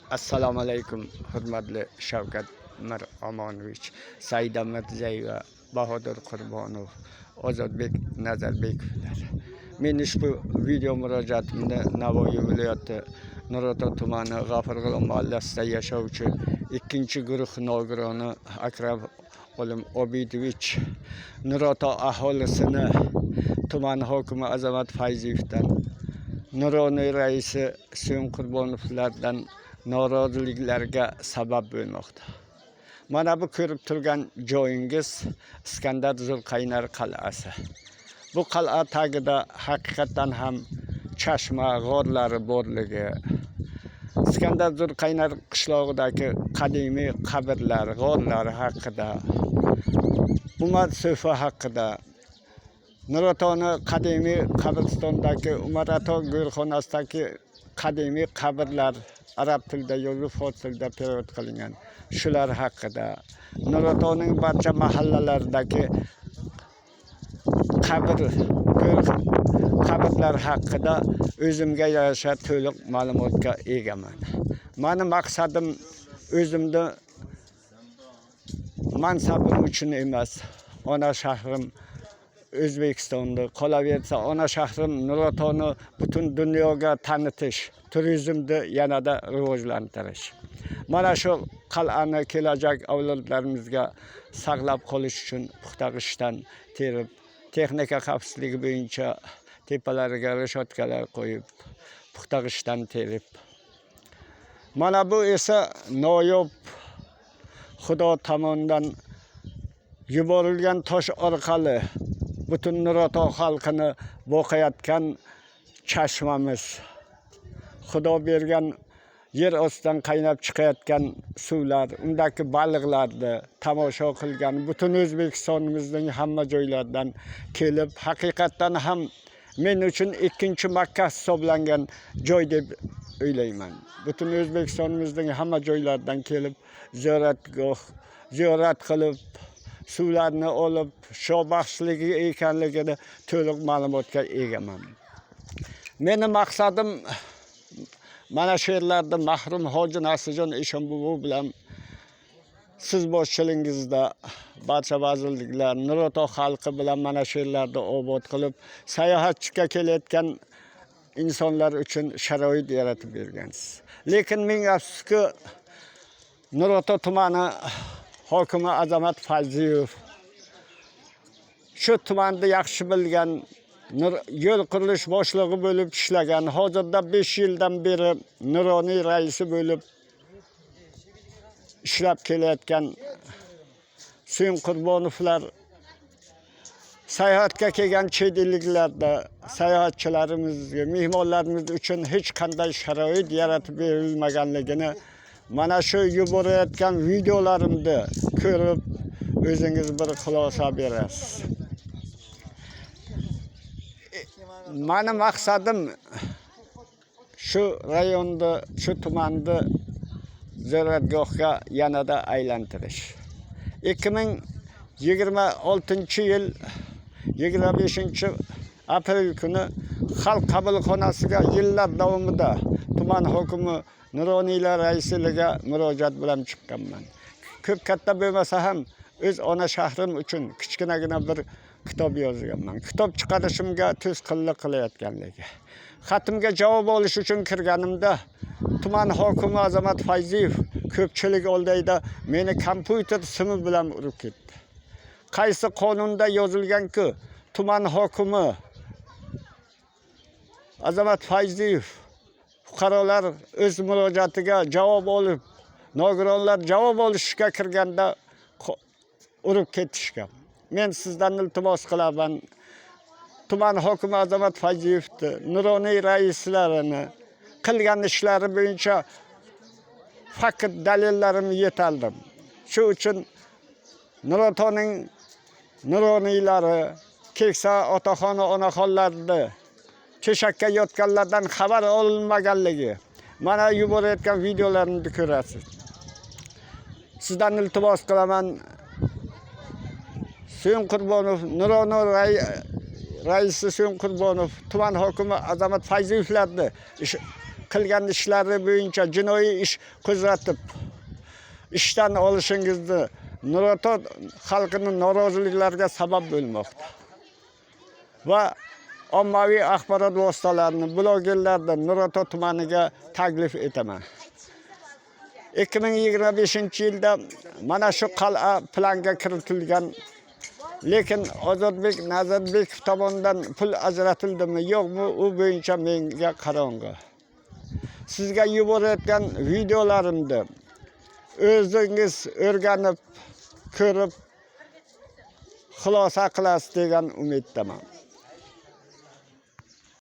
Assalomu alaykum, hurmatli Shavkat Miromonovich, Saida Mirziyoyeva, Bahodir Qurbonov, Ozodbek Nazarbekovlar. Men ushbu video murojaatimni Navoiy viloyati Nurota tumani G'afurg'ul mahallasida yashovchi 2-guruh nogironi Akram Olim Obidovich Nurota aholisini tuman hokimi Azamat Fayziyevdan, Nuroniy raisi Hussein Qurbonovlardan noroziliklarga sabab bo'lmoqda. Mana bu ko'rib turgan joyingiz Iskandar Zulqaynar qal'asi. Bu qal'a tagida haqiqatan ham chashma g'orlari borligi, Iskandar Zulqaynar qishlog'idagi qadimiy qabrlar, g'orlari haqida, Umar So'fi haqida, Nurotoni qadimiy qabristondagi Umar Ato go'rxonasidagi qadimiy qabrlar arab tilida yozib, fors tilida perevod qilingan. Shular haqida, Nurotoning barcha mahallalaridagi qabrlar haqida o'zimga yarasha to'liq ma'lumotga egaman. Mani maqsadim o'zimni mansabim uchun emas, ona shahrim O'zbekistonda qolaversa, ona shahrim Nurotoni butun dunyoga tanitish, turizmni yanada rivojlantirish. Mana shu qal'ani kelajak avlodlarimizga saqlab qolish uchun puxta g'ishtdan terib, texnika xavfsizligi bo'yicha tepalariga reshotkalar qo'yib, puxta g'ishtdan terib. Mana bu esa noyob Xudo tomonidan yuborilgan tosh orqali butun Nuroto xalqini boqayotgan chashmamiz, Xudo bergan yer ostidan qaynab chiqayotgan suvlar, undagi baliqlarni tomosha qilgan butun O'zbekistonimizning hamma joylaridan kelib, haqiqatan ham men uchun ikkinchi Makka hisoblangan joy deb o'ylayman. Butun O'zbekistonimizning hamma joylaridan kelib, ziyorat qilib, suvlarni olib, shobaxshligi ekanligini to'liq ma'lumotga egaman. Meni maqsadim mana shu yerlarda mahrum Hoji Nasirjon Eshonbobo bilan siz boshchiligingizda barcha vazirliklar Nuroto xalqi bilan mana shu yerlarda obod qilib, sayohatchiga kelayotgan insonlar uchun sharoit yaratib bergansiz. Lekin ming afsuski, Nuroto tumani hokimi Azamat Fayziyev shu tumanni yaxshi bilgan, yo'l qurilish boshlig'i bo'lib ishlagan, hozirda 5 yildan beri Nuroniy raisi bo'lib ishlab kelayotgan Hussein Qurbonovlar sayohatga kelgan chet elliklarda sayohatchilarimizga, mehmonlarimiz uchun hech qanday sharoit yaratib berilmaganligini mana shu yuborayotgan videolarimda ko'rib, o'zingiz bir xulosa berasiz. Mani maqsadim shu rayonni, shu tumanni ziyoratgohga yanada aylantirish. 2026-yil 25-aprel kuni Xalq qabulxonasiga yillar davomida tuman hokimi Nuroniylar raisligiga murojaat bilan chiqqanman. Ko'p katta bo'lmasa ham o'z ona shahrim uchun kichkinagina bir kitob yozganman. Kitob chiqarishimga to'sqinlik qilayotganligi. Xatimga javob olish uchun kirganimda tuman hokimi Azamat Fayziyev ko'pchilik oldida meni kompyuter simi bilan urib ketdi. Qaysi qonunda yozilgan-ku, tuman hokimi Azamat Fayziyev fuqarolar o'z murojaatiga javob olib, nogironlar javob olishga kirganda urib ketishgan. Men sizdan iltimos qilaman, tuman hokimi Azamat Fayziyevni, Nuroniy raislarini qilgan ishlari bo'yicha faqat dalillarimni yetaldim. Shu uchun Nurotoning Nuroniylari, keksa otaxon onaxonlarni to'shakka yotganlardan xabar olinmaganligi mana yuborayotgan videolarimni ko'rasiz. Sizdan iltimos qilaman, Hussein Qurbonov, Nuroniy raisi Hussein Qurbonov, tuman hokimi Azamat Fayziyevlarni qilgan ishlari bo'yicha jinoiy ish qo'zg'atib, ishdan olishingizni Nurota xalqining noroziliklariga sabab bo'lmoqda. Va ommaviy axborot vositalarini, blogerlarni Nurota tumaniga taklif etaman. 2025-yilda mana shu qal'a planga kiritilgan, lekin Ozodbek Nazarbekov tomonidan pul ajratildimi, yo'qmi, u bo'yicha menga qarang'i. Sizga yuborayotgan videolarimni o'zingiz o'rganib, ko'rib xulosa qilasiz degan umiddaman.